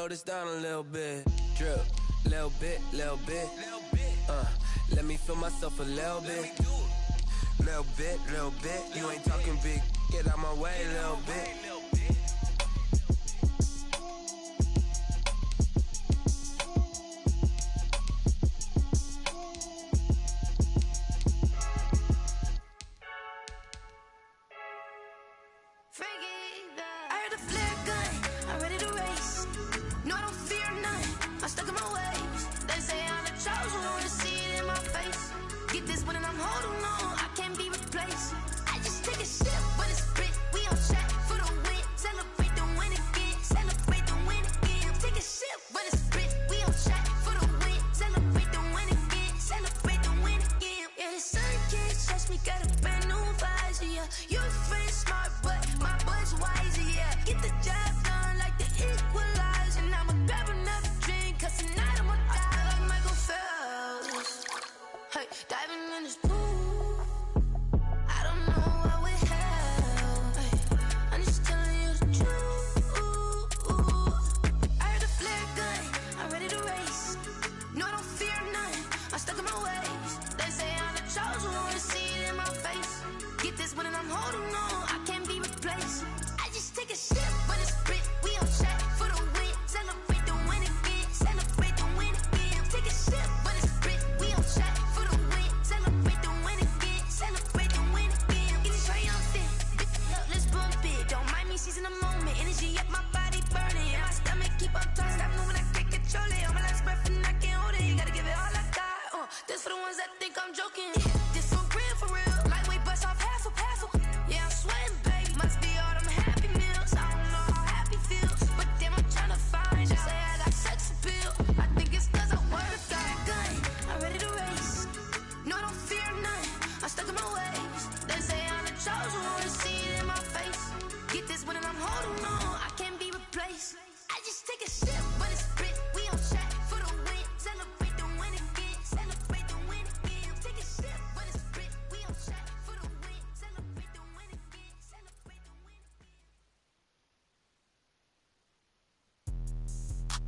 slow this down a little bit. Drip, little bit. Let me feel myself a little bit. Little bit. You ain't talking big. Get out my way, little bit.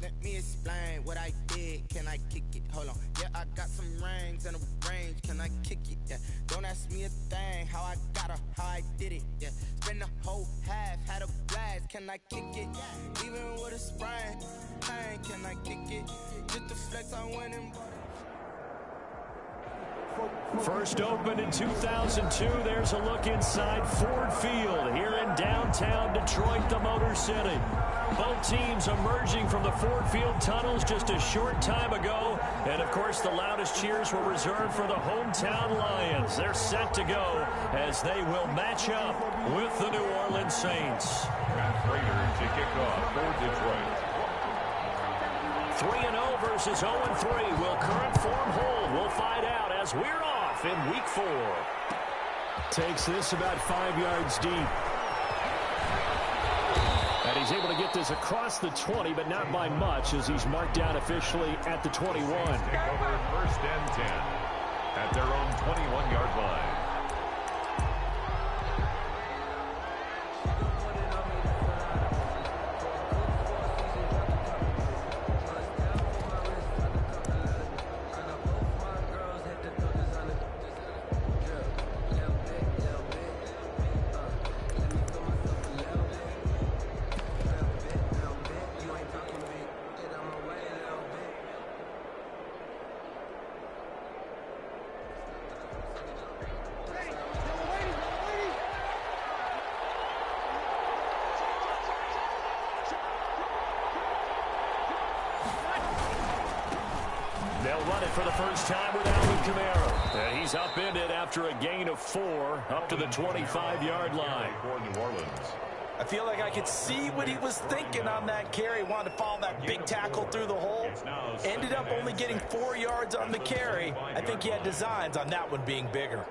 Let me explain what I did. Can I kick it? Hold on. Yeah, I got some rings and a range. Can I kick it? Yeah. Don't ask me a thing. How I got her, how I did it. Yeah. Spend the whole half, had a blast. Can I kick it? Even with a sprain, pain. Can I kick it? Just the flex I went and bought it. First opened in 2002, there's a look inside Ford Field here in downtown Detroit, the Motor City. Both teams emerging from the Ford Field tunnels just a short time ago. And, of course, the loudest cheers were reserved for the hometown Lions. They're set to go as they will match up with the New Orleans Saints. Raiders to kick off for Detroit. 3-0 versus 0-3. Will current form hold? We'll find out as we're off in Week 4. Takes this about 5 yards deep. And he's able to get this across the 20, but not by much as he's marked down officially at the 21. Take over first and 10 at their own 21-yard line. For the first time with Alvin Kamara. And he's upended after a gain of 4 up to the 25-yard line. For New Orleans. I feel like I could see what he was thinking on that carry. Wanted to follow that big tackle through the hole. Ended up only getting 4 yards on the carry. I think he had designs on that one being bigger.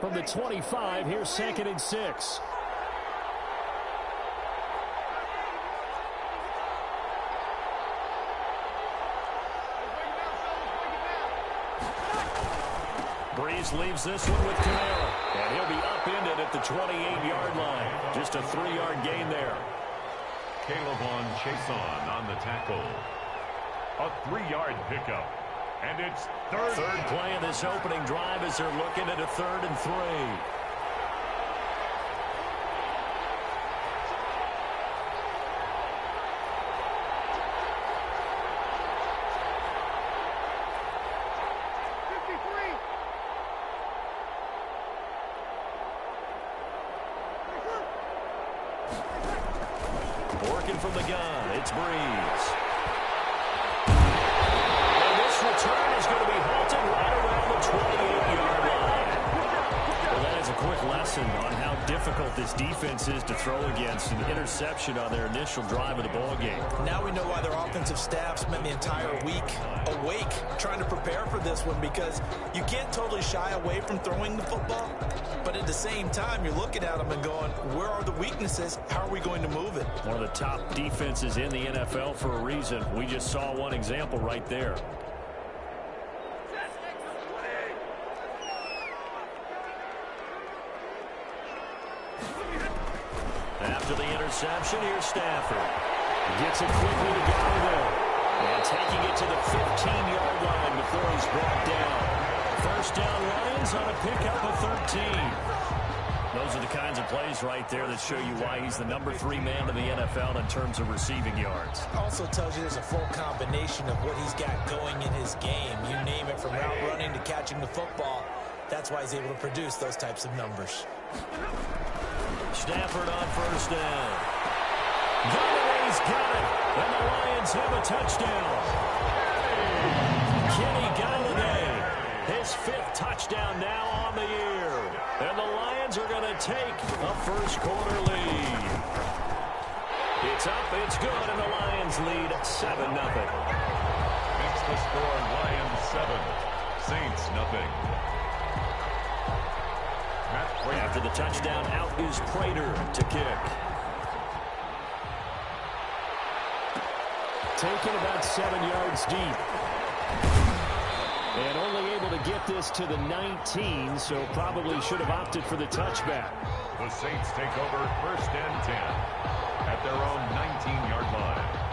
from the 25. Here's 2nd and 6. Breeze leaves this one with Kamara, and he'll be upended at the 28-yard line. Just a 3-yard gain there. Caleb Chason on the tackle. A 3-yard pickup. And it's third play of this opening drive as they're looking at a 3rd and 3. Working from the gun, it's Breeze. And this return is going to be halted right around the 28-yard line. Well, that is a quick lesson on how difficult this defense is to throw against. An interception on their initial drive of the ball game. Now we know why their offensive staff spent the entire week awake trying to prepare for this one, because you can't totally shy away from throwing the football, but at the same time you're looking at them and going, where are the weaknesses? How are we going to move it? One of the top defenses in the NFL for a reason. We just saw one example right there. After the interception, here's Stafford. Gets it quickly to Galloway. And taking it to the 15-yard line before he's brought down. First down, Lions on a pickup of 13. Those are the kinds of plays right there that show you why he's the number 3 man in the NFL in terms of receiving yards. Also tells you there's a full combination of what he's got going in his game. You name it, from route running to catching the football. That's why he's able to produce those types of numbers. Stafford on first down. Galloway's got it, and the Lions have a touchdown. Kenny Galladay, his 5th touchdown now on the year. And the Lions are going to take a first-quarter lead. It's up, it's good, and the Lions lead 7-0. Makes the score Lions 7, Saints nothing. After the touchdown, out is Prater to kick. Taken about 7 yards deep. And only able to get this to the 19, so probably should have opted for the touchback. The Saints take over 1st and 10 at their own 19-yard line.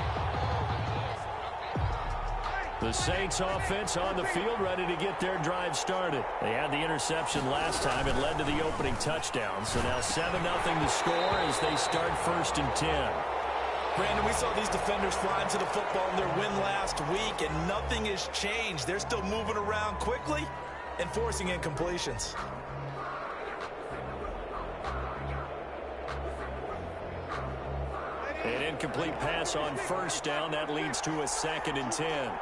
The Saints offense on the field, ready to get their drive started. They had the interception last time. It led to the opening touchdown. So now 7-0 to score as they start 1st and 10. Brandon, we saw these defenders flying to the football in their win last week, and nothing has changed. They're still moving around quickly and forcing incompletions. An incomplete pass on first down. That leads to a 2nd and 10.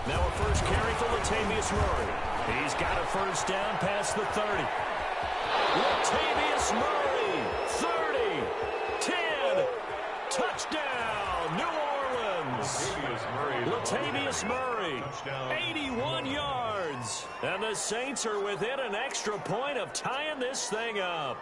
Now a first carry for Latavius Murray. He's got a first down past the 30. Latavius Murray, 30, 10, touchdown, New Orleans. Latavius Murray, 81 yards. And the Saints are within an extra point of tying this thing up.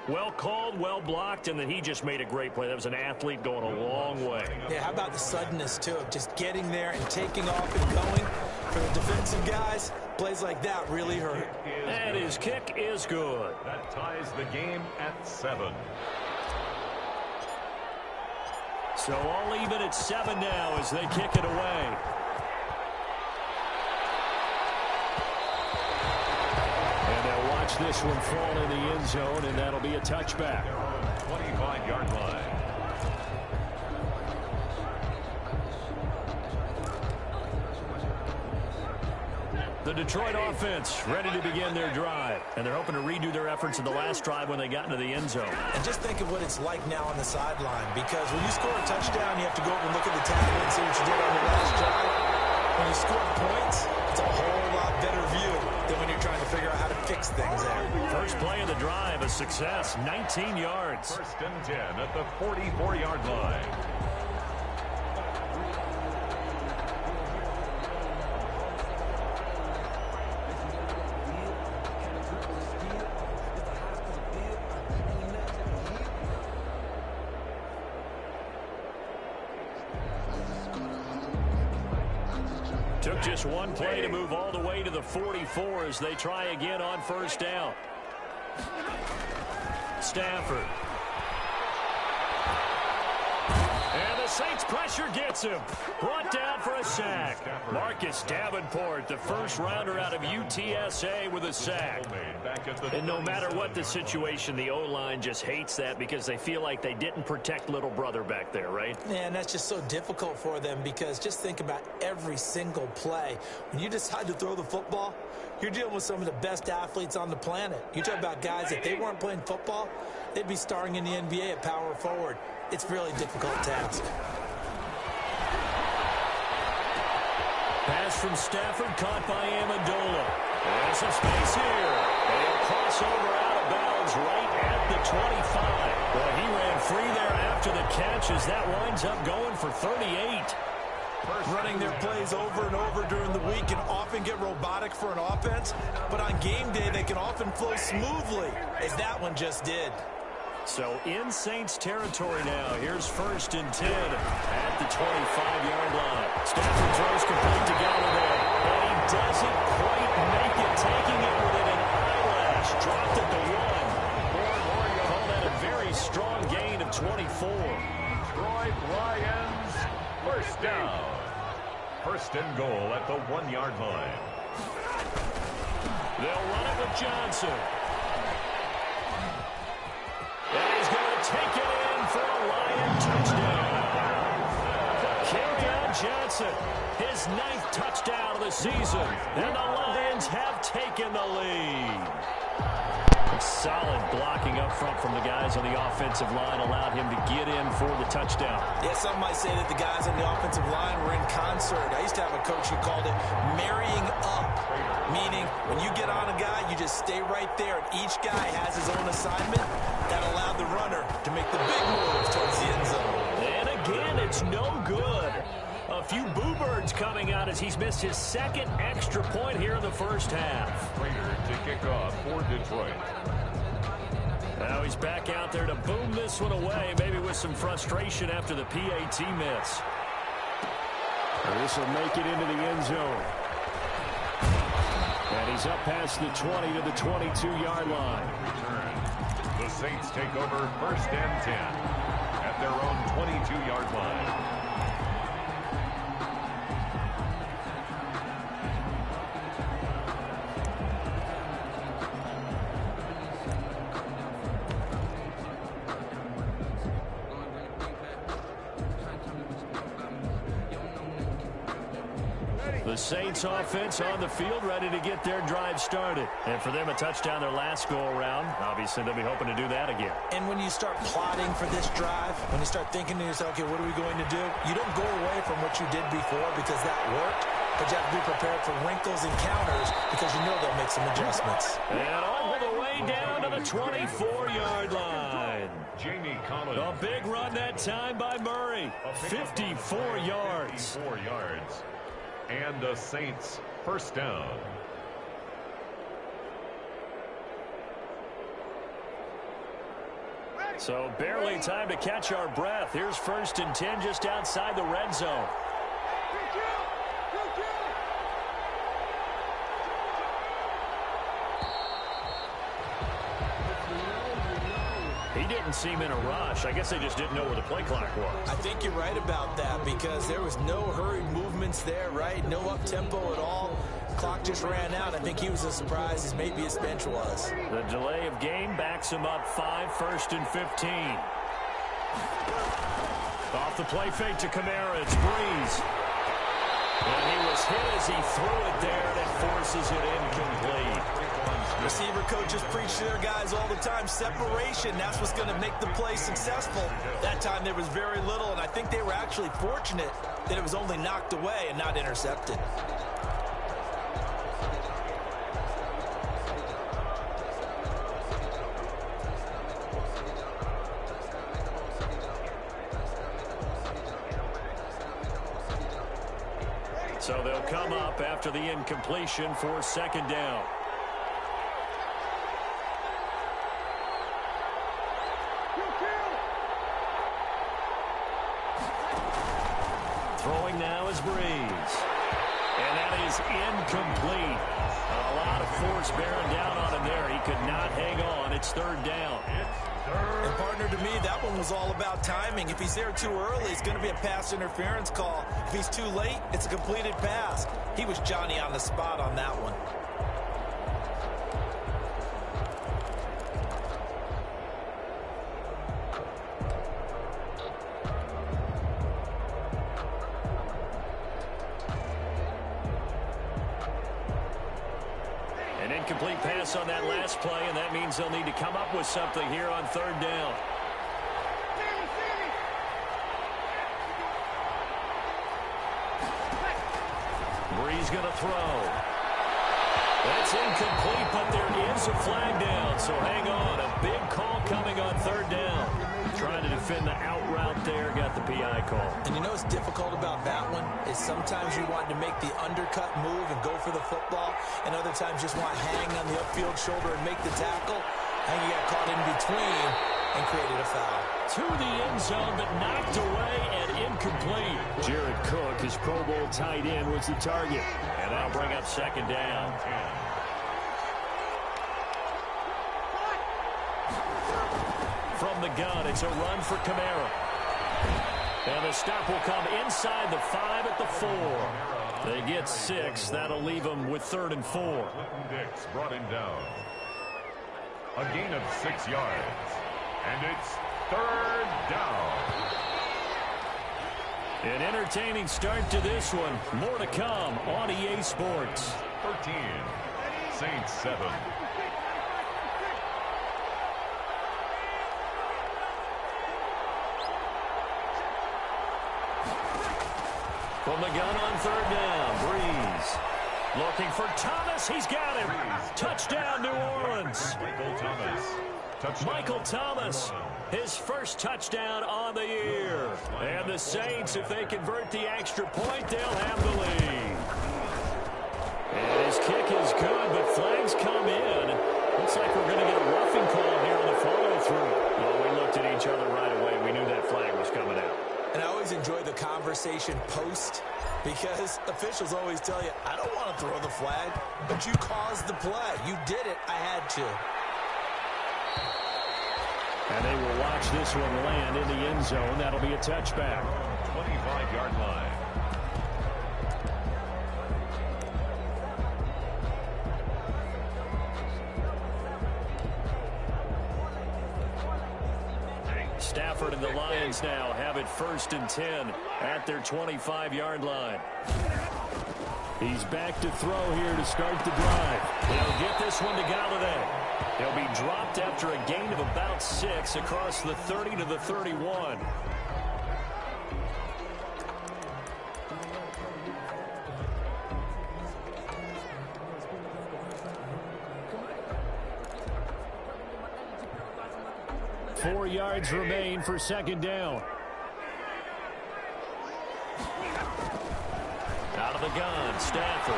Well called, well blocked, and then he just made a great play. That was an athlete going a long way. Yeah, how about the suddenness, too, of just getting there and taking off and going? For the defensive guys, plays like that really hurt. And his kick is good. That ties the game at 7. So all even at 7 now as they kick it away. And they'll watch this one fall in the end zone, and that'll be a touchback. 25-yard line. The Detroit offense ready to begin their drive. And they're hoping to redo their efforts in the last drive when they got into the end zone. And just think of what it's like now on the sideline, because when you score a touchdown, you have to go over and look at the tackle and see what you did on the last drive. When you score points, it's a whole lot better view than when you're trying to figure out how to fix things there. First play of the drive, a success, 19 yards. 1st and 10 at the 44-yard line. Took just one play to move all the way to the 44 as they try again on first down. Stafford. And the Saints pressure gets him. Brought down for a sack. Marcus Davenport, the first rounder out of UTSA with a sack. And no matter what the situation, the O-line just hates that because they feel like they didn't protect little brother back there, right? Yeah, and that's just so difficult for them because just think about every single play. When you decide to throw the football, you're dealing with some of the best athletes on the planet. You talk about guys, if they weren't playing football, they'd be starring in the NBA at power forward. It's a really difficult task. Pass from Stafford, caught by Amendola. There's some space here. They'll cross over out of bounds right at the 25. Well, he ran free there after the catch as that winds up going for 38. Running their plays over and over during the week can often get robotic for an offense, but on game day they can often flow smoothly, as that one just did. So in Saints territory now. Here's 1st and 10 at the 25-yard line. Stafford throws complete to Gallaudet, and he doesn't quite make it, taking it within an eyelash. Dropped at the 1. Call that a very strong gain of 24. Detroit Lions, first down. 1st and goal at the 1-yard line. They'll run it with Johnson. And he's going to take it in for a Lion touchdown. Kerryon Johnson, his 9th touchdown of the season. And the Lions have taken the lead. Solid blocking up front from the guys on the offensive line allowed him to get in for the touchdown. Yeah, some might say that the guys on the offensive line were in concert. I used to have a coach who called it marrying up, meaning when you get on a guy, you just stay right there, and each guy has his own assignment. That allowed the runner to make the big moves towards the end zone. And again, it's no good. A few boo birds coming out as he's missed his 2nd extra point here in the first half. Prater to kick off for Detroit. Now he's back out there to boom this one away, maybe with some frustration after the PAT miss. This will make it into the end zone. And he's up past the 20 to the 22-yard line. Return. The Saints take over 1st and 10 at their own 22-yard line. The Saints offense on the field, ready to get their drive started. And for them, a touchdown their last go-around. Obviously, they'll be hoping to do that again. And when you start plotting for this drive, when you start thinking to yourself, okay, what are we going to do? You don't go away from what you did before because that worked, but you have to be prepared for wrinkles and counters because you know they'll make some adjustments. And all the way down to the 24-yard line. Jamie Collins. A big run that time by Murray. 54 yards. 54 yards. And the Saints first down. So barely time to catch our breath. Here's 1st and 10 just outside the red zone. He didn't seem in a rush. I guess they just didn't know where the play clock was. I think you're right about that because there was no hurried movements there, right? No up-tempo at all. Clock just ran out. I think he was as surprised as maybe his bench was. The delay of game backs him up 5, 1st and 15. Off the play fake to Kamara. It's Breeze. And he was hit as he threw it there, and it forces it incomplete. Receiver coaches preach to their guys all the time. Separation, that's what's going to make the play successful. That time there was very little, and I think they were actually fortunate that it was only knocked away and not intercepted. So they'll come up after the incompletion for 2nd down. Throwing now is Breeze. And is incomplete. A lot of force bearing down on him there. He could not hang on. It's third down. And partner, to me, that one was all about timing. If he's there too early, it's going to be a pass interference call. If he's too late, it's a completed pass. He was Johnny on the spot on that one. An incomplete pass on that last play, and that means they'll need to come up with something here on third down. Bree's going to throw. That's incomplete, but there is a flag down, so hang on. A big call coming on third down. Trying to defend the out route there, got the PI call. And you know what's difficult about that one is sometimes you want to make the undercut move and go for the football, and other times just want to hang on the upfield shoulder and make the tackle. I think he got caught in between and created a foul. To the end zone, but knocked away and incomplete. Jared Cook, his Pro Bowl tight end, was the target. And that'll bring up second down. From the gun, it's a run for Kamara. And the stop will come inside the 5 at the 4. They get 6. That'll leave them with 3rd and 4. Dix brought him down. A gain of 6 yards. And it's third down. An entertaining start to this one. More to come on EA Sports. 13. Saints 7. From the gun on third down, Breeze. Looking for Thomas. He's got him. Touchdown, New Orleans. Michael Thomas, his first touchdown on the year. And the Saints, if they convert the extra point, they'll have the lead. And his kick is good, but flags come in. Looks like we're going to get a roughing call here on the follow-through. Well, we looked at each other right away. We knew that flag was coming out. And I always enjoy the conversation post because officials always tell you, I don't want to throw the flag, but you caused the play. You did it. I had to. And they will watch this one land in the end zone. That'll be a touchback. 25-yard line. Stafford and the Lions now have it 1st and 10 at their 25-yard line. He's back to throw here to start the drive. He'll get this one to Galladay. He'll be dropped after a gain of about 6 across the 30 to the 31. Four yards remain for second down. Out of the gun, Stafford.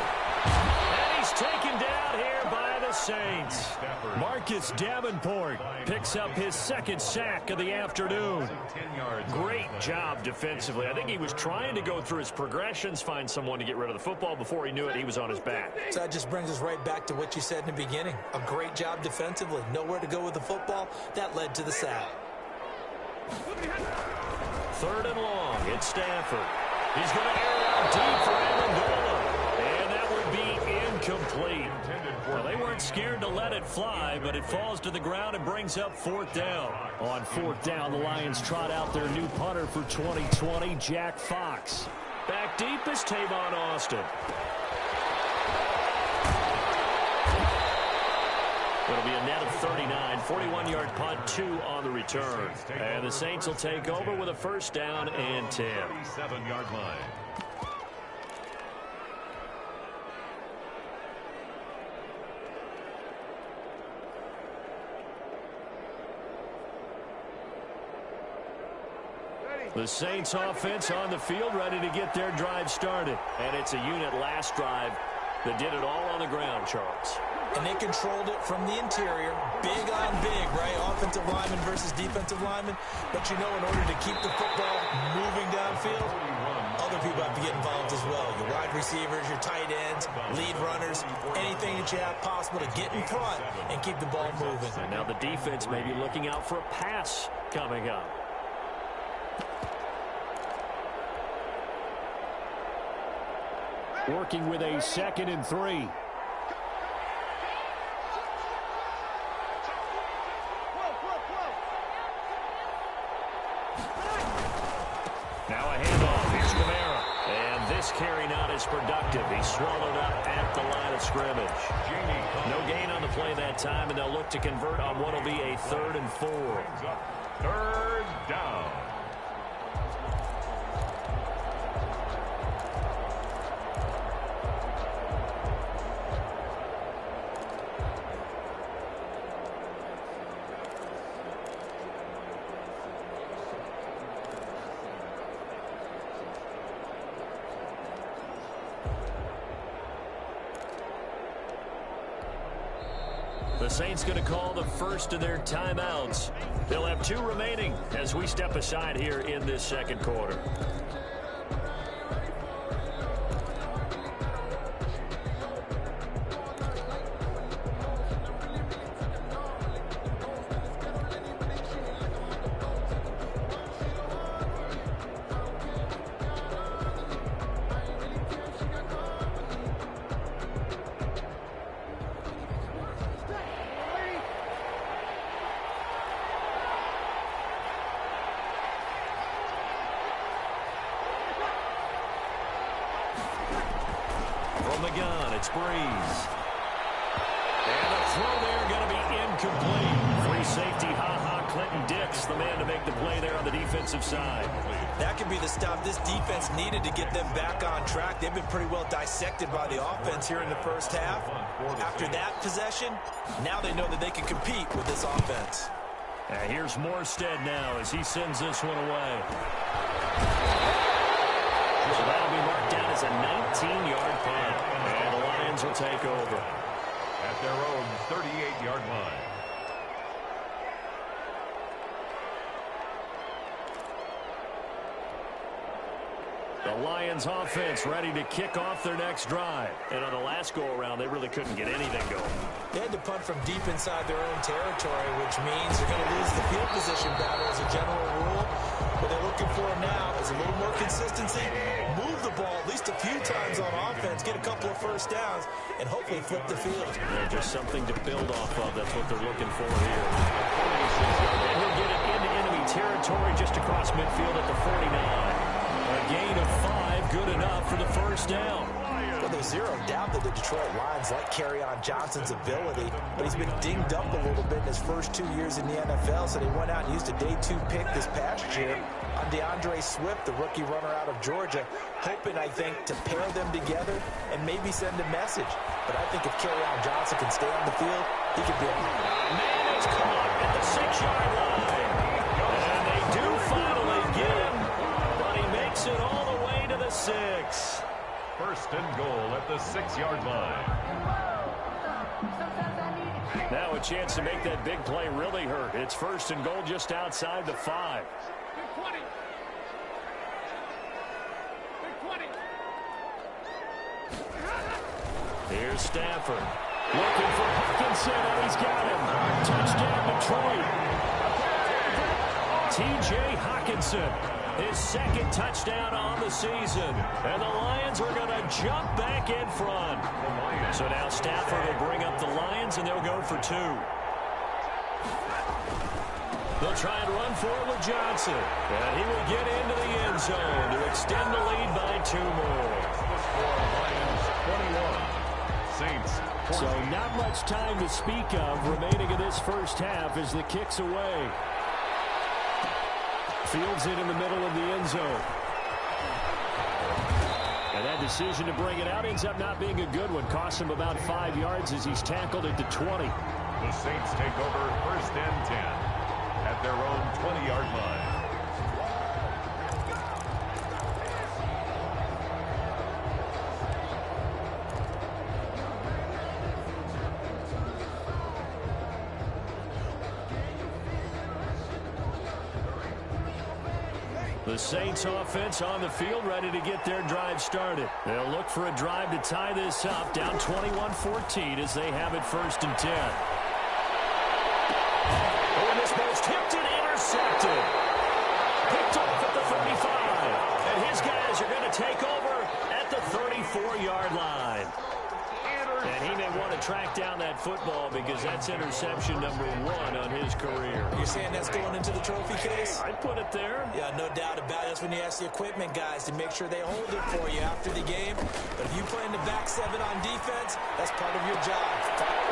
And he's taken down here by the Saints. Marcus Davenport picks up his 2nd sack of the afternoon. Great job defensively. I think he was trying to go through his progressions, find someone to get rid of the football. Before he knew it, he was on his back. So that just brings us right back to what you said in the beginning. A great job defensively. Nowhere to go with the football. That led to the sack. 3rd and long. It's Stafford. He's going to air it out deep for Amendola. And that would be incomplete. Well, they weren't scared to let it fly, but it falls to the ground and brings up 4th down. On 4th down, the Lions trot out their new punter for 2020, Jack Fox. Back deep is Tavon Austin. It'll be a net of 39, 41-yard punt, 2 on the return. And the Saints will take over with a 1st down and 10. 37-yard line. The Saints offense on the field, ready to get their drive started. And it's a unit last drive that did it all on the ground, Charles. And they controlled it from the interior. Big on big, right? Offensive lineman versus defensive lineman. But you know, in order to keep the football moving downfield, other people have to get involved as well. Your wide receivers, your tight ends, lead runners, anything that you have possible to get in front and keep the ball moving. And now the defense may be looking out for a pass coming up. Working with a 2nd and 3. Now a handoff. Here's Rivera. And this carry not as productive. He's swallowed up at the line of scrimmage. No gain on the play that time, and they'll look to convert on what will be a 3rd and 4. 3rd down. The Saints going to call the first of their timeouts. They'll have 2 remaining as we step aside here in this 2nd quarter. From the gun, it's Breeze. And the throw there going to be incomplete. Free safety, Clinton Dix, the man to make the play there on the defensive side. That could be the stop this defense needed to get them back on track. They've been pretty well dissected by the offense here in the first half. After that possession, now they know that they can compete with this offense. Here's Morstead now as he sends this one away. So that'll be marked down as a 19-yard punt. And the Lions will take over at their own 38-yard line. The Lions offense ready to kick off their next drive. And on the last go-around, they really couldn't get anything going. They had to punt from deep inside their own territory, which means they're going to lose the field position battle as a general rule. What they're looking for now is a little more consistency, move the ball at least a few times on offense, get a couple of first downs, and hopefully flip the field. Yeah, just something to build off of. That's what they're looking for here. And he'll get it into enemy territory just across midfield at the 49. A gain of 5, good enough for the first down. Well, there's zero doubt that the Detroit Lions like Kerryon Johnson's ability, but he's been dinged up a little bit in his first 2 years in the NFL, so they went out and used a day 2 pick this past year on DeAndre Swift, the rookie runner out of Georgia, hoping, I think, to pair them together and maybe send a message. But I think if Kerryon Johnson can stay on the field, he could be a man is caught at the 6-yard line. And they do finally get him, but he makes it all the way to the 6. First and goal at the 6-yard line. Now a chance to make that big play really hurt. It's first and goal just outside the 5. Here's Stafford. Looking for Hawkinson, and he's got him. Touchdown, Detroit. T.J. Hawkinson, his 2nd touchdown on the season. And the Lions are going to jump back in front. So now Stafford will bring up the Lions, and they'll go for 2. They'll try and run forward with Johnson. And he will get into the end zone to extend the lead by 2 more. Lions 21. Saints 14. So not much time to speak of remaining in this first half as the kick's away. Fields it in the middle of the end zone. And that decision to bring it out ends up not being a good one. Costs him about 5 yards as he's tackled at the 20. The Saints take over first and 10 at their own 20-yard line. The Saints offense on the field, ready to get their drive started. They'll look for a drive to tie this up, down 21-14 as they have it 1st and 10. And this ball's tipped and intercepted. Picked off at the 35. And his guys are going to take over at the 34-yard line. And he may want to track down that football because that's interception number 1 on his career. You're saying that's going into the trophy case? I'd put it there. Yeah, no doubt about it. That's when you ask the equipment guys to make sure they hold it for you after the game. But if you play in the back 7 on defense, that's part of your job.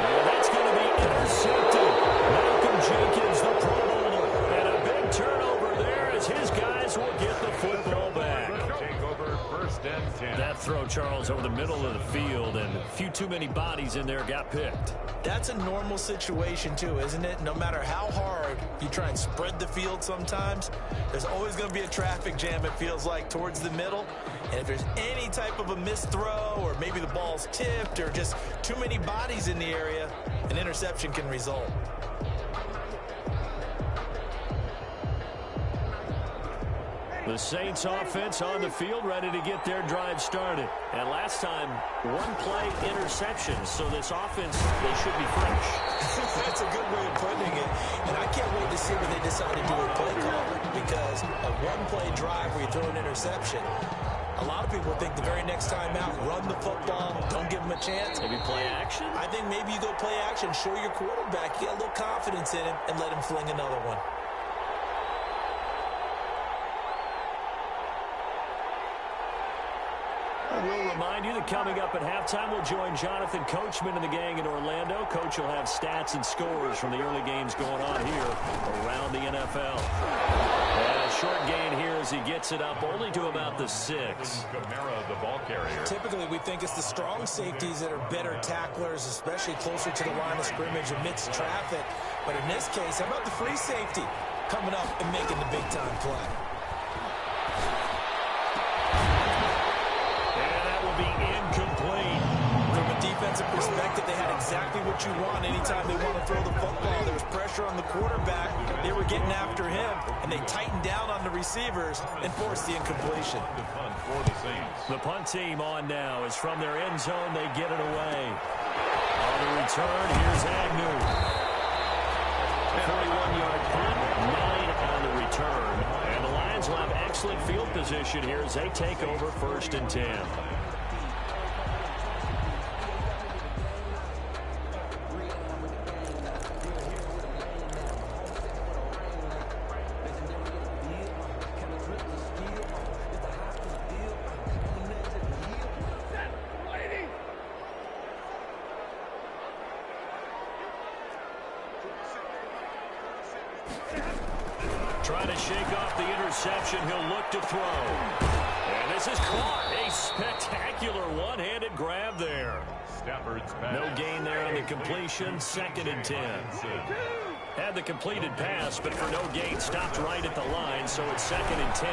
Well, that's going to be intercepted. Malcolm Jenkins, the Pro Bowler. And a big turnover there as his guys will get the football back. Take over 1st and 10. That throw, Charles, over the middle of the field, and a few too many bodies in there got picked. That's a normal situation, too, isn't it? No matter how hard you try and spread the field sometimes, there's always going to be a traffic jam, it feels like, towards the middle. And if there's any type of a missed throw or maybe the ball's tipped or just too many bodies in the area, an interception can result. The Saints offense on the field, ready to get their drive started. And last time, 1-play interceptions, so this offense, they should be fresh. That's a good way of putting it. And I can't wait to see what they decide to do with play calling, because a 1-play drive where you throw an interception, a lot of people think the very next time out, run the football, don't give them a chance. Maybe play action? I think maybe you go play action, show your quarterback, get a little confidence in him, and let him fling another one. We'll remind you that coming up at halftime, we'll join Jonathan Coachman and the gang in Orlando. Coach will have stats and scores from the early games going on here around the NFL. And a short gain here as he gets it up only to about the 6. Kamara, the ball carrier. Typically, we think it's the strong safeties that are better tacklers, especially closer to the line of scrimmage amidst traffic. But in this case, how about the free safety coming up and making the big-time play? Be incomplete. From a defensive perspective, they had exactly what you want anytime they want to throw the football. There was pressure on the quarterback. They were getting after him, and they tightened down on the receivers and forced the incompletion. The punt team on now is from their end zone. They get it away. On the return, here's Agnew. 41-yard punt, 9 on the return. And the Lions will have excellent field position here as they take over 1st and 10. Trying to shake off the interception. He'll look to throw. And this is caught. A spectacular one-handed grab there. Stafford's pass. No gain there on the completion. 2nd and 10. Had the completed pass, but for no gain, stopped right at the line, so it's 2nd and 10.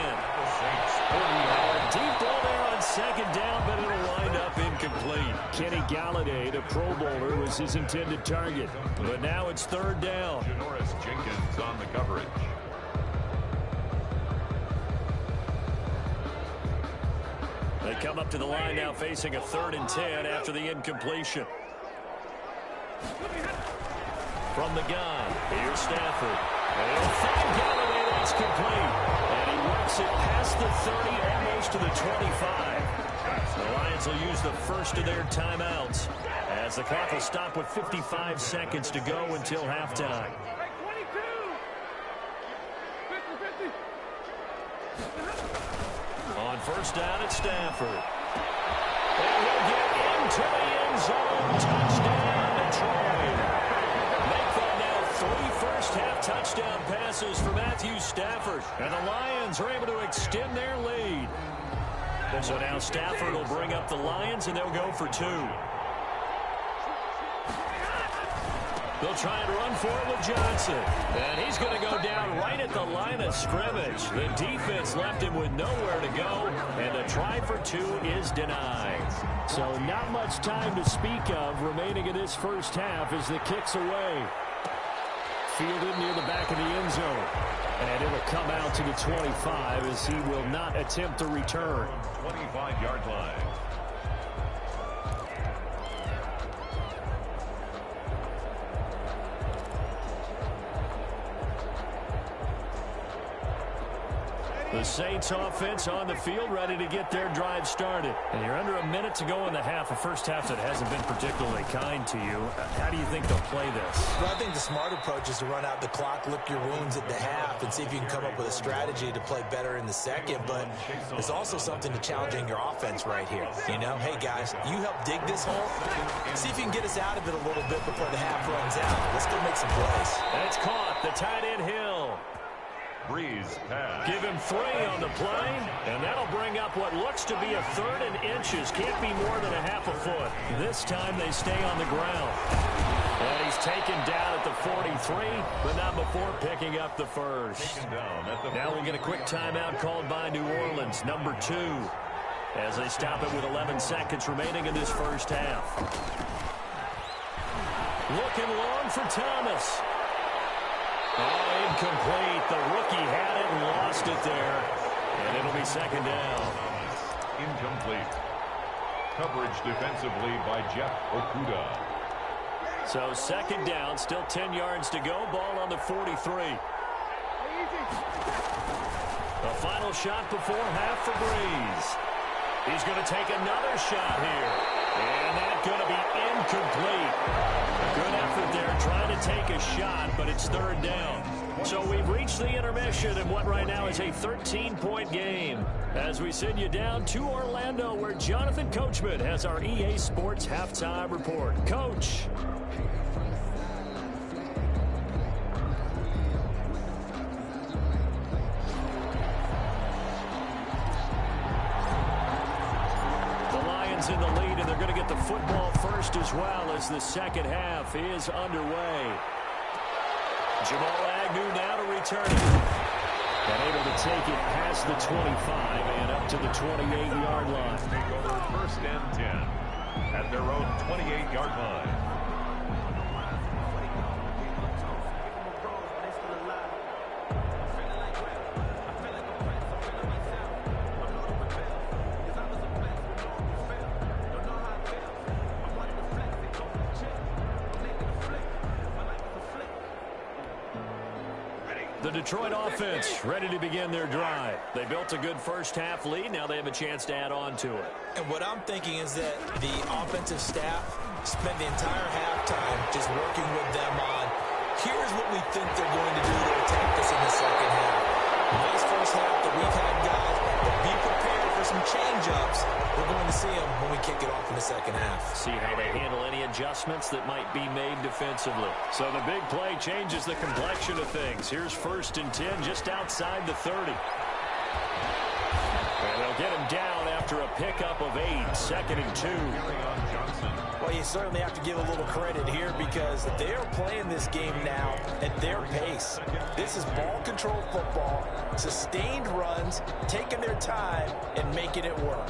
Deep ball there on 2nd down, but it'll wind up incomplete. Kenny Galladay, the Pro Bowler, was his intended target. But now it's 3rd down. Janoris Jenkins on the coverage. They come up to the line now facing a 3rd and 10 after the incompletion. From the gun, here's Stafford. And he'll find Galladay, that's complete. And he works it past the 30, almost to the 25. The Lions will use the first of their timeouts as the clock will stop with 55 seconds to go until halftime. On 1st down at Stafford. And he'll get into the end zone. Touchdown, Detroit. Make that now 3 first-half touchdown passes for Matthew Stafford. And the Lions are able to extend their lead. So now Stafford will bring up the Lions, and they'll go for 2. They'll try and run for it with Johnson. And he's going to go down right at the line of scrimmage. The defense left him with nowhere to go. And the try for 2 is denied. So not much time to speak of remaining in this first half as the kick's away. Fielded near the back of the end zone. And it'll come out to the 25 as he will not attempt to return. 25-yard line. The Saints offense on the field, ready to get their drive started. And you're under a minute to go in the half, a first half that hasn't been particularly kind to you. How do you think they'll play this? Well, I think the smart approach is to run out the clock, lick your wounds at the half, and see if you can come up with a strategy to play better in the second. But there's also something to challenging your offense right here. You know, hey, guys, you help dig this hole. See if you can get us out of it a little bit before the half runs out. Let's go make some plays. That's caught. The tight end Hill. Breeze pass. Give him 3 on the play, and that'll bring up what looks to be a 3rd and inches. Can't be more than a half a foot. This time they stay on the ground. And he's taken down at the 43, but not before picking up the first. Now we'll get a quick timeout called by New Orleans, number 2, as they stop it with 11 seconds remaining in this first half. Looking long for Thomas. Oh, incomplete. The rookie had it and lost it there. And it'll be 2nd down. Incomplete. Coverage defensively by Jeff Okuda. So 2nd down, still 10 yards to go. Ball on the 43. The final shot before half for Breeze. He's going to take another shot here. And that's going to be incomplete. Good effort there, trying to take a shot, but it's 3rd down. So we've reached the intermission in what right now is a 13-point game. As we send you down to Orlando, where Jonathan Coachman has our EA Sports Halftime Report. Coach. In the lead, and they're going to get the football first as well as the second half is underway. Jamal Agnew now to return it. And able to take it past the 25 and up to the 28-yard line. Take over 1st and 10 at their own 28-yard line. The Detroit offense ready to begin their drive. They built a good first half lead. Now they have a chance to add on to it. And what I'm thinking is that the offensive staff spent the entire halftime just working with them on, here's what we think they're going to do to attack us in the second half. Nice first half that we've had, guys, but be prepared for some change-ups. We're going to see them when we kick it off in the second half. See how they handle any adjustments that might be made defensively. So the big play changes the complexion of things. Here's 1st and 10 just outside the 30. And they'll get him down after a pickup of 8, 2nd and 2. Well, you certainly have to give a little credit here because they are playing this game now at their pace. This is ball control football, sustained runs, taking their time, and making it work.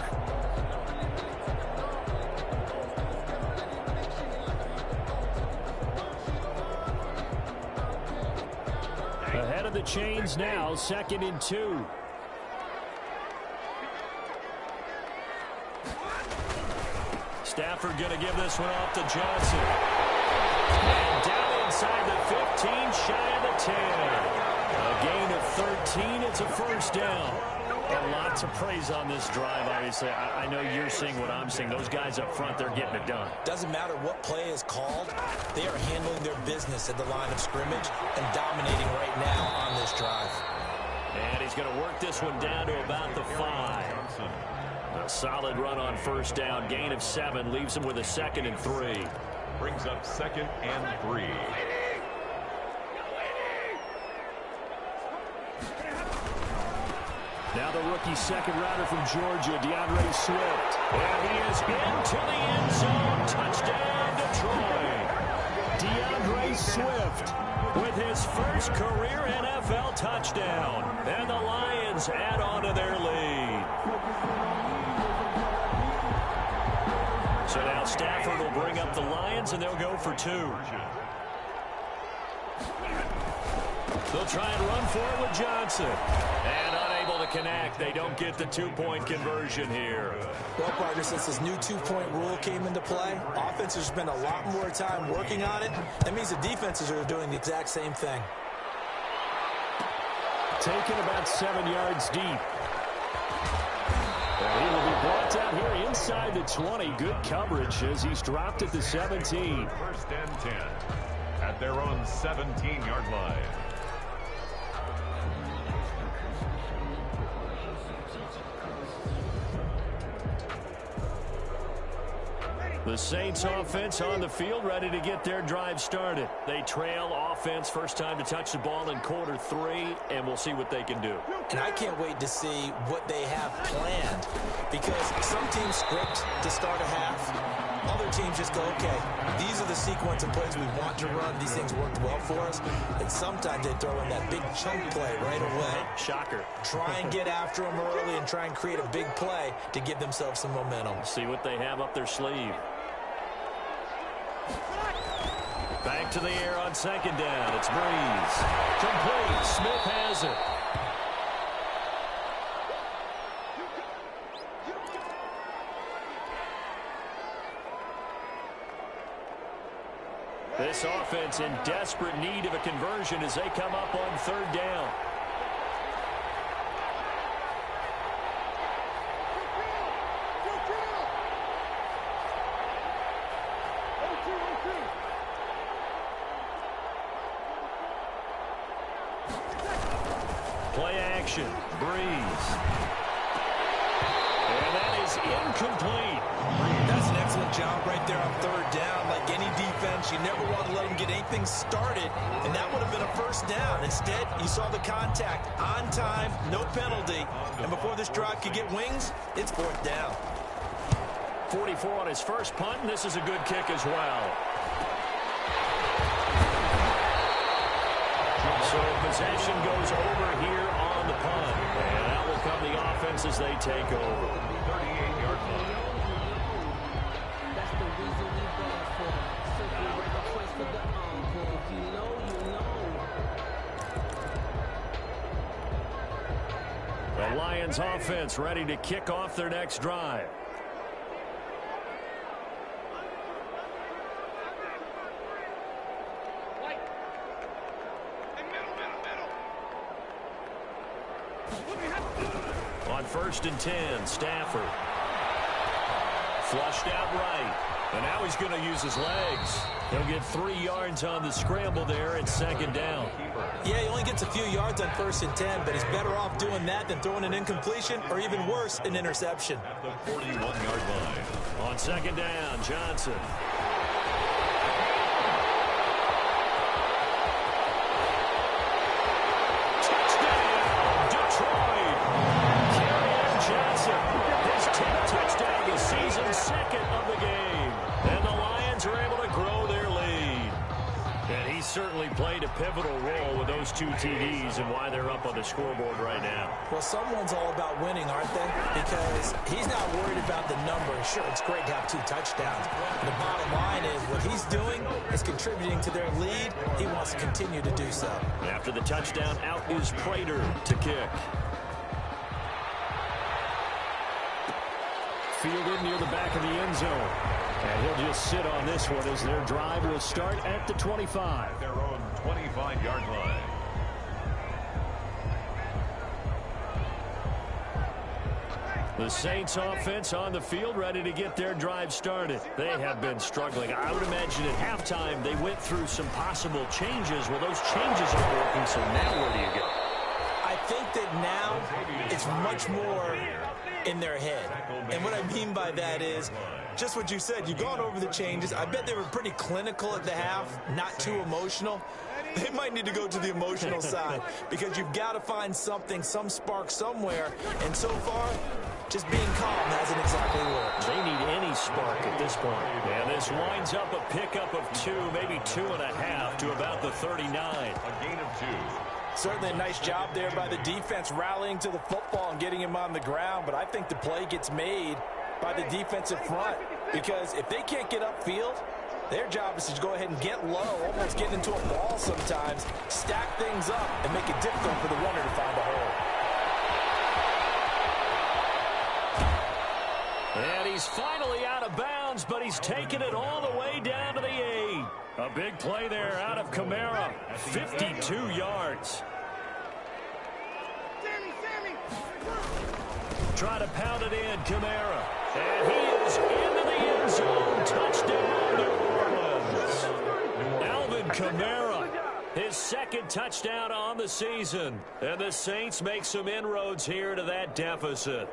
Ahead of the chains now, 2nd and 2. Stafford going to give this one off to Johnson. And down inside the 15, shy of the 10. A gain of 13, it's a 1st down. And lots of praise on this drive, obviously. I know you're seeing what I'm seeing. Those guys up front, they're getting it done. Doesn't matter what play is called. They are handling their business at the line of scrimmage and dominating right now on this drive. And he's going to work this one down to about the 5. A solid run on 1st down. Gain of 7 leaves him with a 2nd and 3. Brings up 2nd and 3. Now the rookie second rounder from Georgia, DeAndre Swift. And he is into the end zone. Touchdown, Detroit. DeAndre Swift with his first career NFL touchdown. And the Lions add on to their lead. So now Stafford will bring up the Lions, and they'll go for 2. They'll try and run for it with Johnson. And unable to connect. They don't get the two-point conversion here. Well, partner, since this new two-point rule came into play, offenses spend a lot more time working on it. That means the defenses are doing the exact same thing. Taken about 7 yards deep. And he will be brought down here inside the 20. Good coverage as he's dropped at the 17. First and 10 at their own 17-yard line. The Saints offense on the field, ready to get their drive started. They trail offense, first time to touch the ball in quarter 3, and we'll see what they can do. And I can't wait to see what they have planned, because some teams script to start a half. Other teams just go, okay, these are the sequence of plays we want to run. These things worked well for us. And sometimes they throw in that big chunk play right away. Shocker. Try and get after them early and try and create a big play to give themselves some momentum. See what they have up their sleeve. Back to the air on second down. It's Breeze. Complete. Smith has it. This offense in desperate need of a conversion as they come up on third down. Play action. Breeze. And that is incomplete. That's an excellent job right there on third down. Like any defense, you never want to let them get anything started, and that would have been a first down. Instead, you saw the contact on time, no penalty, and before this drive could get wings, it's fourth down. 44 on his first punt, and this is a good kick as well. So possession goes over here on the punt, and out will come the offense as they take over. 38-yard line. That's the reason we brought for. Circle right place for the encore. If you know, you know. The Lions offense ready to kick off their next drive. On first and 10, Stafford. Flushed out right. And now he's going to use his legs. He'll get 3 yards on the scramble there at second down. Yeah, he only gets a few yards on first and 10, but he's better off doing that than throwing an incompletion or even worse, an interception. At the 41-yard line. On second down, Johnson. Touchdown, Detroit. Kerryon Johnson, his 10th touchdown this season, second of the game. And the Lions are able to grow their lead. And he certainly played a pivotal role with those 2 TDs and why they're up on the scoreboard right now. Well, someone's all about winning, aren't they? Because he's not worried about the number. Sure, it's great to have 2 touchdowns. The bottom line is what he's doing is contributing to their lead. He wants to continue to do so. After the touchdown, out is Prater to kick. Fielded near the back of the end zone. And he'll just sit on this one as their drive will start at the 25. Their own 25-yard line. The Saints offense on the field ready to get their drive started. They have been struggling. I would imagine at halftime they went through some possible changes. Well, those changes are working, so now where do you go? I think that now it's much more in their head. And what I mean by that is just what you said. You've gone over the changes. I bet they were pretty clinical at the half, not too emotional. They might need to go to the emotional side because you've got to find something, some spark somewhere. And so far, just being calm hasn't exactly worked. They need any spark at this point. And this winds up a pickup of 2, maybe 2.5 to about the 39. A gain of 2. Certainly a nice job there by the defense rallying to the football and getting him on the ground, but I think the play gets made by the defensive front because if they can't get upfield, Their job is to go ahead and get low, almost get into a ball sometimes, stack things up, and make it difficult for the runner to find a hole. And he's finally out of bounds, but he's taken it all the way down to the 8. A big play there out of Kamara, 52 yards. Try to pound it in, Kamara. And he is into the end zone. Touchdown, New Orleans. Alvin Kamara, his second touchdown on the season. And the Saints make some inroads here to that deficit.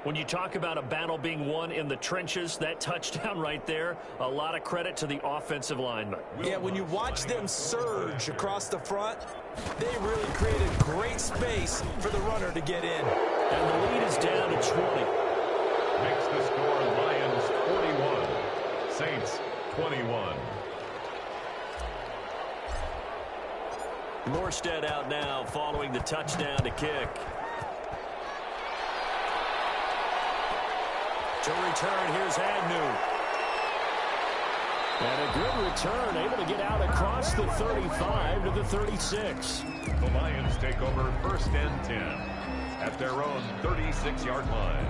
When you talk about a battle being won in the trenches, that touchdown right there, a lot of credit to the offensive linemen. Yeah, when you watch them surge across the front, they really created great space for the runner to get in. And the lead is down to 20. Makes the score Lions 41, Saints 21. Morstead out now following the touchdown to kick. To return, here's Agnew. And a good return, able to get out across the 35 to the 36. The Lions take over 1st and 10 at their own 36-yard line.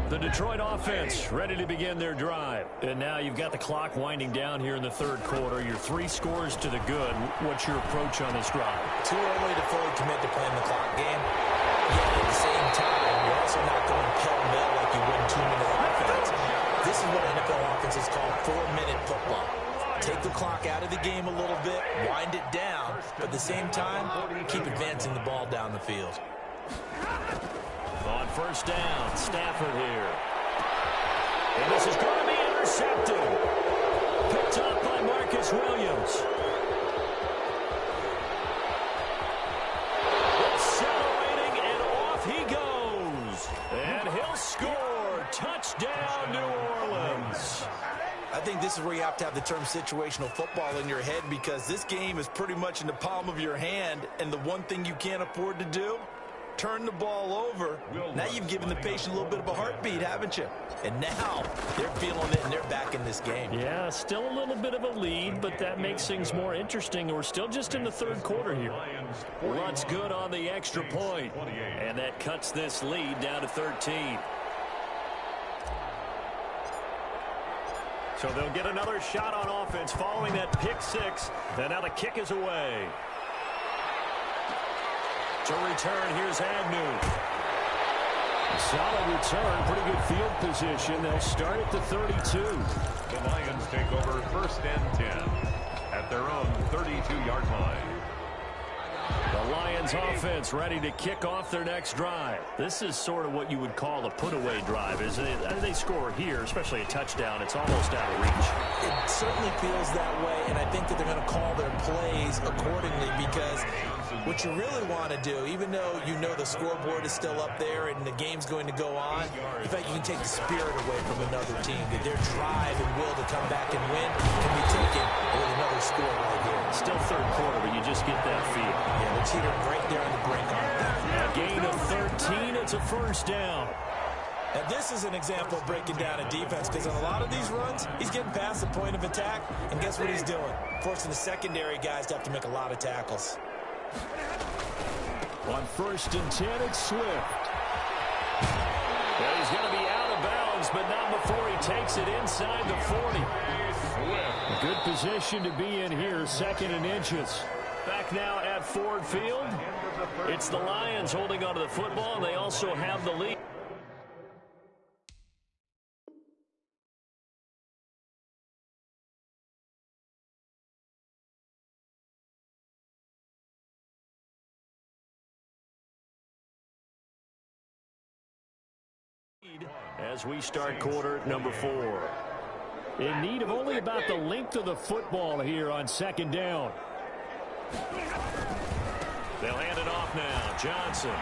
The Detroit offense ready to begin their drive. And now you've got the clock winding down here in the third quarter. Your 3 scores to the good. What's your approach on this drive? Too early to fully commit to playing the clock game. Yet at the same time, you're also not going pell-mell like you would in 2-minute offense. This is what NFL offenses call 4-minute football. Take the clock out of the game a little bit, wind it down, but at the same time, keep advancing the ball down the field. On first down, Stafford here. And this is going to be intercepted. Picked up by Marcus Williams. Accelerating, and off he goes. And he'll score. Touchdown, New Orleans. I think this is where you have to have the term situational football in your head, because this game is pretty much in the palm of your hand, and the one thing you can't afford to do, turn the ball over. Now you've given the patient a little bit of a heartbeat, haven't you? And now they're feeling it and they're back in this game. Yeah, still a little bit of a lead, but that makes things more interesting. We're still just in the third quarter here. Lunt's good on the extra point, and that cuts this lead down to 13. So they'll get another shot on offense following that pick 6, and now the kick is away. To return, here's Agnew. Solid return, pretty good field position. They'll start at the 32. The Lions take over 1st and 10 at their own 32-yard line. The Lions offense ready to kick off their next drive. This is sort of what you would call a put-away drive, isn't it? As they score here, especially a touchdown, it's almost out of reach. It certainly feels that way, and I think that they're going to call their plays accordingly, because what you really want to do, even though you know the scoreboard is still up there and the game's going to go on, in fact, you can take the spirit away from another team, that their drive and will to come back and win can be taken with another score right here. Still third quarter, but you just get that feel. Yeah, they're teetering right there on the brink on it. A gain of 13, it's a first down. And this is an example of breaking down a defense, because on a lot of these runs, he's getting past the point of attack, and guess what he's doing? Forcing the secondary guys to have to make a lot of tackles. On 1st and 10, it's Swift. Well, he's going to be out of bounds, but not before he takes it inside the 40. A good position to be in here, 2nd and inches. Back now at Ford Field. It's the Lions holding onto the football, and they also have the lead. As we start quarter number 4. In need of only about the length of the football here on 2nd down. They'll hand it off now. Johnson.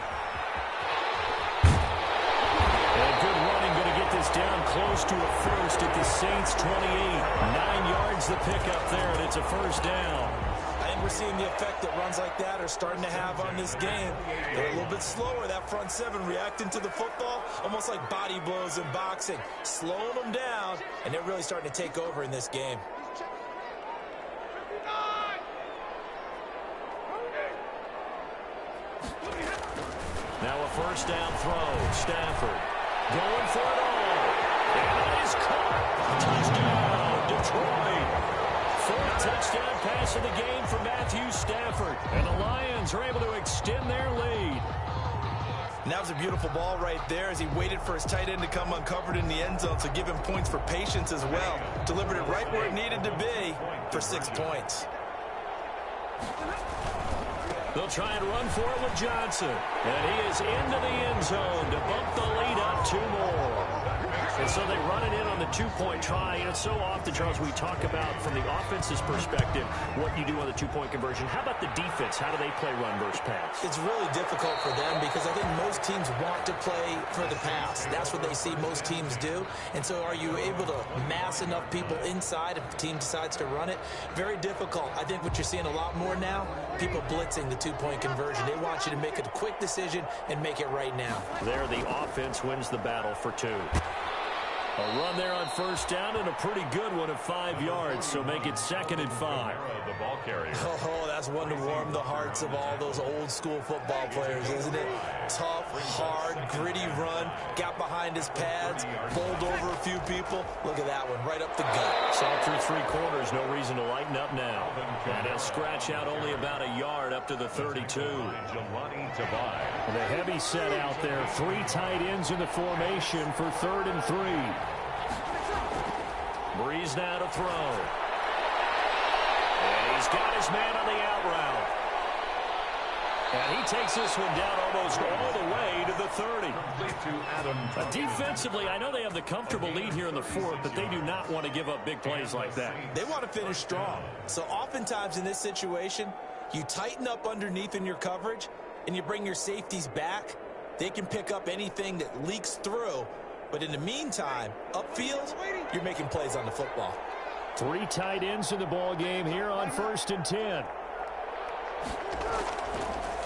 And good running, going to get this down close to a first at the Saints 28. 9 yards the pickup there, and it's a first down. I think we're seeing the effect that runs like that are starting to have on this game. They're a little bit slower, that front seven, reacting to the football, almost like body blows in boxing, slowing them down, and they're really starting to take over in this game. Now a first down throw. Stafford going for it all. And it is caught. Touchdown, Detroit. Fourth touchdown pass of the game for Matthew Stafford. And the Lions are able to extend their lead. And that was a beautiful ball right there as he waited for his tight end to come uncovered in the end zone, so give him points for patience as well. Delivered it right where it needed to be for 6 points. They'll try and run for it with Johnson. And he is into the end zone to bump the lead up 2 more. And so they run it in on the 2-point try. And it's so often, Charles, we talk about from the offense's perspective what you do on the 2-point conversion. How about the defense? How do they play run versus pass? It's really difficult for them because I think most teams want to play for the pass. That's what they see most teams do. And so are you able to mass enough people inside if the team decides to run it? Very difficult. I think what you're seeing a lot more now, people blitzing the 2-point conversion. They want you to make a quick decision and make it right now. There, the offense wins the battle for 2. A run there on first down and a pretty good one of 5 yards, so make it 2nd and 5. The ball carrier. Oh, that's one to warm the hearts of all those old school football players, isn't it? Tough, hard, gritty run, got behind his pads, bowled over a few people. Look at that one, right up the gut. Saw through 3 quarters, no reason to lighten up now. And he'll scratch out only about a yard up to the 32. The heavy set out there, 3 tight ends in the formation for 3rd and 3. Breeze now to throw. And he's got his man on the out route. And he takes this one down almost all the way to the 30. Defensively, I know they have the comfortable lead here in the 4th, but they do not want to give up big plays like that. They want to finish strong. So oftentimes in this situation, you tighten up underneath in your coverage, and you bring your safeties back. They can pick up anything that leaks through. But in the meantime, upfield, you're making plays on the football. 3 tight ends in the ball game here on 1st and 10.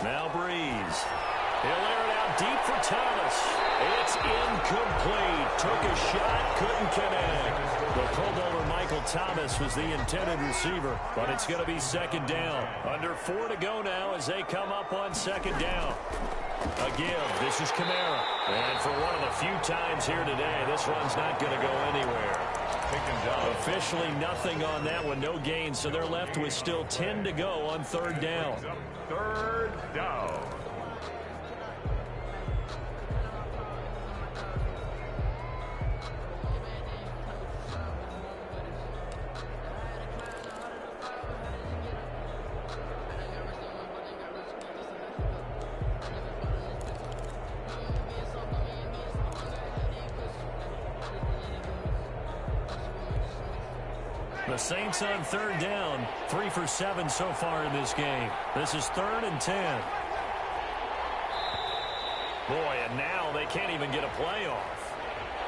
Now Breeze. He'll air it out deep for Thomas. It's incomplete. Took a shot, couldn't connect. The Pro Bowler Michael Thomas was the intended receiver, but it's going to be 2nd down. Under 4 to go now as they come up on 2nd down. Again, this is Kamara. And for one of the few times here today, this one's not going to go anywhere. Officially nothing on that one, no gain, so they're left with still 10 to go on 3rd down. 3rd down. The Saints on 3rd down, 3 for 7 so far in this game. This is 3rd and 10. Boy, and now they can't even get a play off.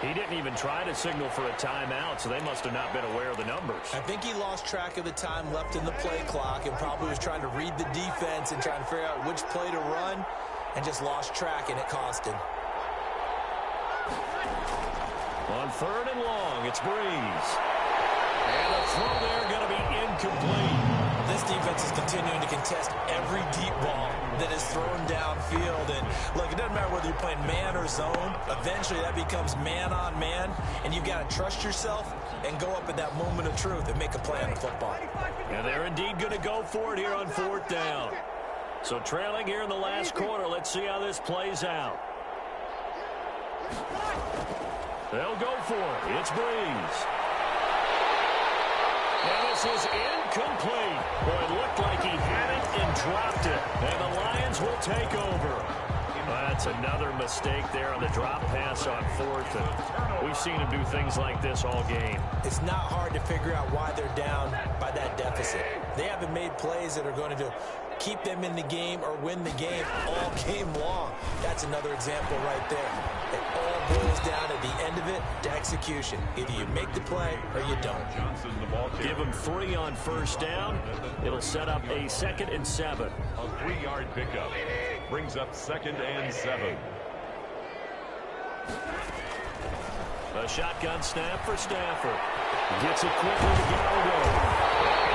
He didn't even try to signal for a timeout, so they must have not been aware of the numbers. I think he lost track of the time left in the play clock and probably was trying to read the defense and trying to figure out which play to run and just lost track, and it cost him. On 3rd and long, it's Breeze. And the throw there going to be incomplete. This defense is continuing to contest every deep ball that is thrown downfield. And look, it doesn't matter whether you're playing man or zone. Eventually that becomes man on man. And you've got to trust yourself and go up at that moment of truth and make a play on the football. And they're indeed going to go for it here on 4th down. So trailing here in the last quarter. Let's see how this plays out. They'll go for it. It's Breeze. And this is incomplete. Boy, it looked like he had it and dropped it. And the Lions will take over. That's another mistake there on the drop pass on 4th. And we've seen him do things like this all game. It's not hard to figure out why they're down by that deficit. They haven't made plays that are going to keep them in the game or win the game all game long. That's another example right there. It all boils down at the end of it to execution. Either you make the play or you don't. Give him 3 on first down. It'll set up a 2nd and 7. A 3-yard pickup brings up 2nd and 7. A shotgun snap for Stafford. Gets it quickly to Gallagher.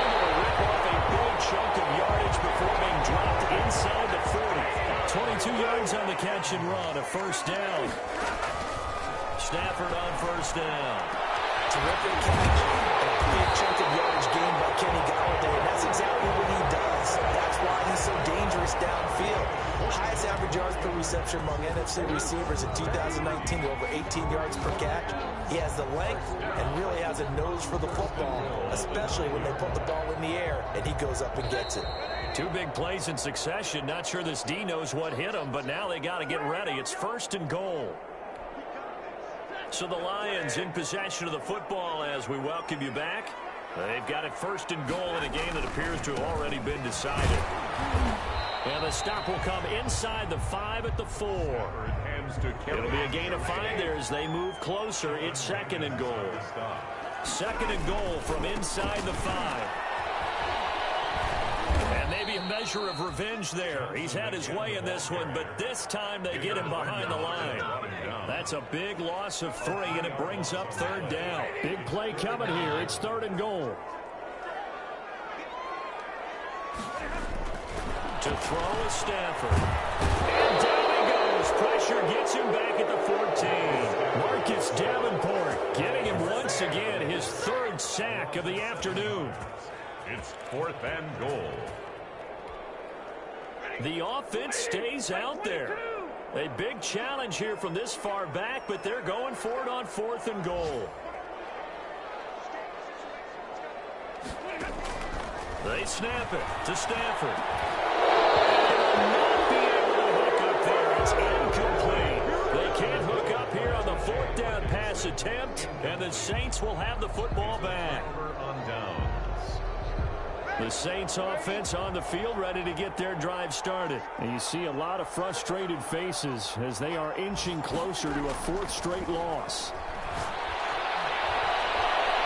Able to rip off a big chunk of yardage before being dropped inside the 40. 22 yards on the catch and run. A first down. Stafford on first down. Terrific catch. A big chunk of yardage gained by Kenny Galladay, and that's exactly what he does. That's why he's so dangerous downfield. Highest average yards per reception among NFC receivers in 2019 to over 18 yards per catch. He has the length and really has a nose for the football, especially when they put the ball in the air and he goes up and gets it. 2 big plays in succession. Not sure this D knows what hit him, but now they got to get ready. It's 1st and goal. So the Lions in possession of the football as we welcome you back. They've got it 1st and goal in a game that appears to have already been decided. And the stop will come inside the 5 at the 4. It'll be a gain of 5 there as they move closer. It's 2nd and goal. 2nd and goal from inside the 5. And maybe a measure of revenge there. He's had his way in this one, but this time they get him behind the line. That's a big loss of 3, and it brings up 3rd down. Big play coming here. It's 3rd and goal. To throw is Stafford. And down he goes. Pressure gets him back at the 14. Marcus Davenport getting him once again his 3rd sack of the afternoon. It's 4th and goal. The offense stays out there. A big challenge here from this far back, but they're going for it on 4th and goal. They snap it to Stafford. And will not be able to hook up there. It's incomplete. They can't hook up here on the 4th down pass attempt, and the Saints will have the football back. On downs. The Saints offense on the field ready to get their drive started. And you see a lot of frustrated faces as they are inching closer to a 4th straight loss.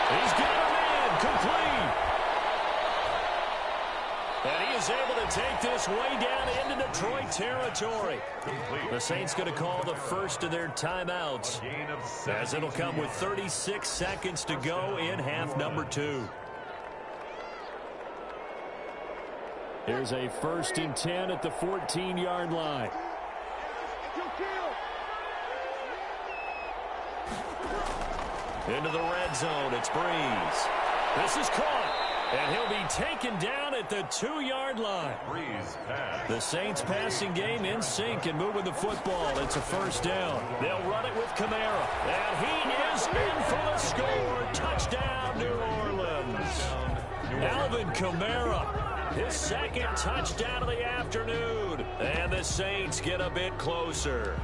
He's got a man complete. And he is able to take this way down into Detroit territory. The Saints going to call the first of their timeouts as it'll come with 36 seconds to go in half number 2. Here's a 1st and 10 at the 14-yard line. Into the red zone, it's Breeze. This is caught, and he'll be taken down at the 2-yard line. Breeze pass. The Saints passing game in sync and moving the football. It's a 1st down. They'll run it with Kamara, and he is in for the score. Touchdown, New Orleans. Alvin Kamara. His 2nd touchdown of the afternoon. And the Saints get a bit closer.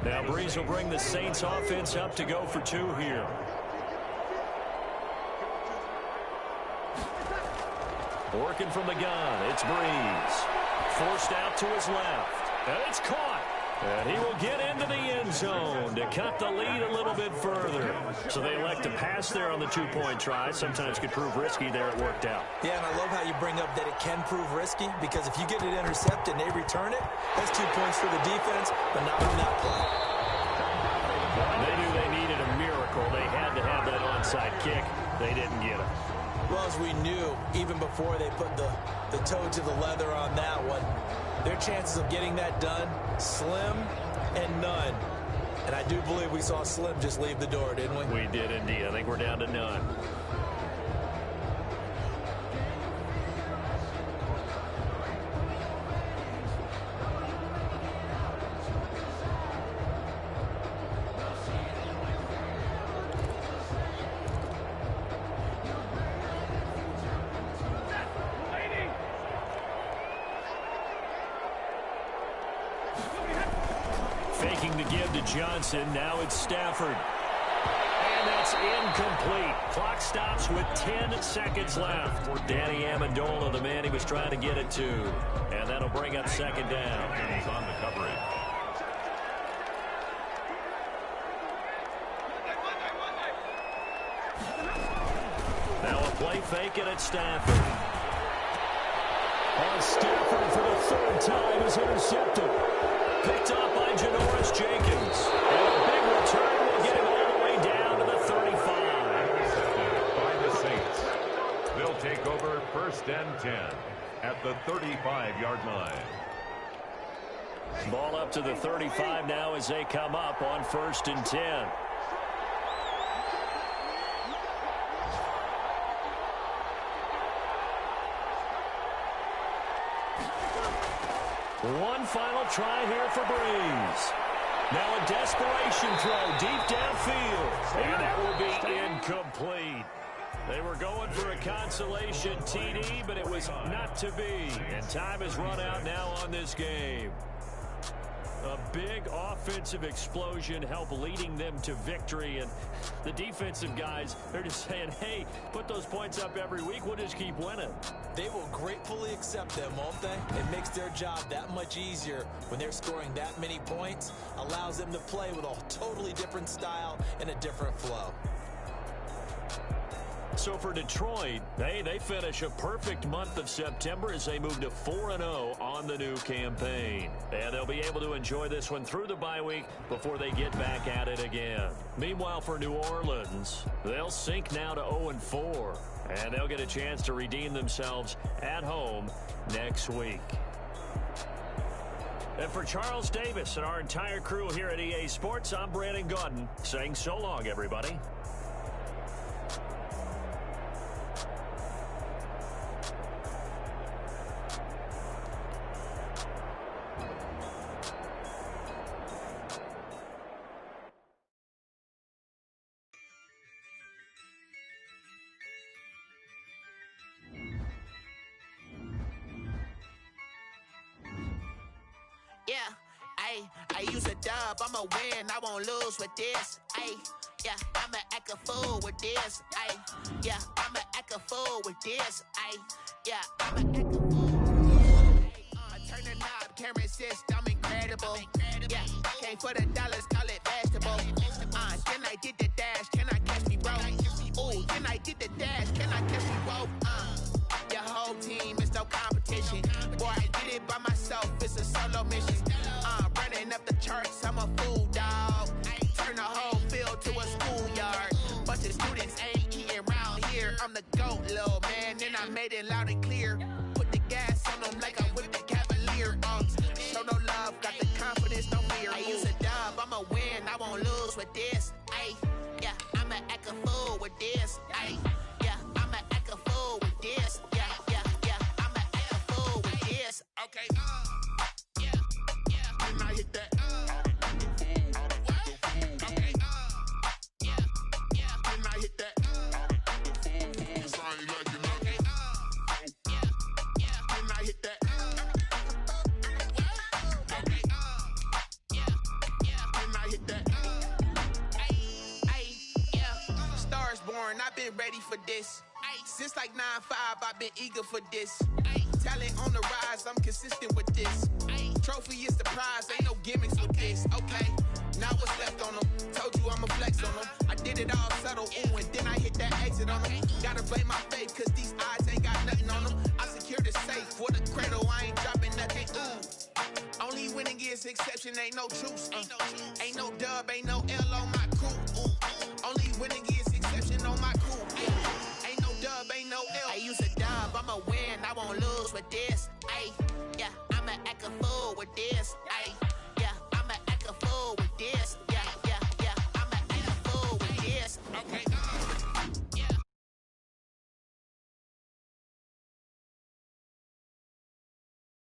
Now Breeze will bring the Saints offense up to go for 2 here. Working from the gun, it's Breeze. Forced out to his left. And it's caught. And he will get into the end zone to cut the lead a little bit further. So they elect to pass there on the 2-point try. Sometimes could prove risky there. It worked out. Yeah, and I love how you bring up that it can prove risky, because if you get it intercepted and they return it, that's 2 points for the defense, but not on that play. They knew they needed a miracle. They had to have that onside kick. They didn't get it. Well, as we knew, even before they put the toe to the leather on that one, their chances of getting that done, slim and none. And I do believe we saw Slim just leave the door, didn't we? We did indeed. I think we're down to none. Faking to give to Johnson. Now it's Stafford. And that's That's incomplete. Clock stops with 10 seconds left. Danny Amendola, the man he was trying to get it to. And that'll bring up second down. He's on the coverage. Now a play fake it at Stafford. Stafford for the third time is intercepted. Picked up by Janoris Jenkins. And a big return will get him all the way down to the 35. Intercepted by the Saints. They'll take over 1st and 10 at the 35-yard line. Ball up to the 35 now as they come up on 1st and 10. One final try here for Breeze. Now a desperation throw deep downfield. And that will be incomplete. They were going for a consolation TD, but it was not to be. And time has run out now on this game. A big offensive explosion helped leading them to victory. And the defensive guys, they're just saying, hey, put those points up every week. We'll just keep winning. They will gratefully accept them, won't they? It makes their job that much easier when they're scoring that many points. Allows them to play with a totally different style and a different flow. So for Detroit, they finish a perfect month of September as they move to 4-0 on the new campaign. And they'll be able to enjoy this one through the bye week before they get back at it again. Meanwhile, for New Orleans, they'll sink now to 0-4. And they'll get a chance to redeem themselves at home next week. And for Charles Davis and our entire crew here at EA Sports, I'm Brandon Gaudin saying so long, everybody. I use a dub, I'ma win, I won't lose with this. Yeah, I'ma act a fool with this. Yeah, I'ma act a fool with this. Yeah, I'ma act a fool. Turn the knob, camera assist, I'm incredible. Yeah, came for the dollars, call it vegetable. Then I did the dash, can I catch me, bro? Ooh, then I did the dash, can I catch me, bro? Your whole team is no competition. Boy, I did it by myself, it's a solo mission. Running up the charts, I'm a fool, dog. Turn the whole field to a schoolyard. Bunch of students ain't eating round here. I'm the GOAT, little man, and I made it loud and clear. Put the gas on them like I whipped the Cavalier. Show no love, got the confidence, no fear. I use a dub, I'ma win, I won't lose with this. Yeah, I'ma act a fool with this. Yeah, I'ma act a fool with this. Yeah, I'ma act a fool with this. Okay, when I hit that, okay, when I hit that, cause I ain't like it, okay, when I hit that, okay, when I hit that, Stars born, I've been ready for this. Since like 9-5, I've been eager for this. Talent on the rise, I'm consistent with this. Trophy is the prize, ain't no gimmicks with this. Okay, now what's left on them? Told you I'ma flex on them. I did it all subtle, ooh, and then I hit that exit on them. Gotta blame my faith, cause these odds ain't got nothing on them. I secure the safe for the cradle, I ain't dropping nothing, ooh. Only winning is exception, ain't no truce. Ain't no dub, ain't no L on my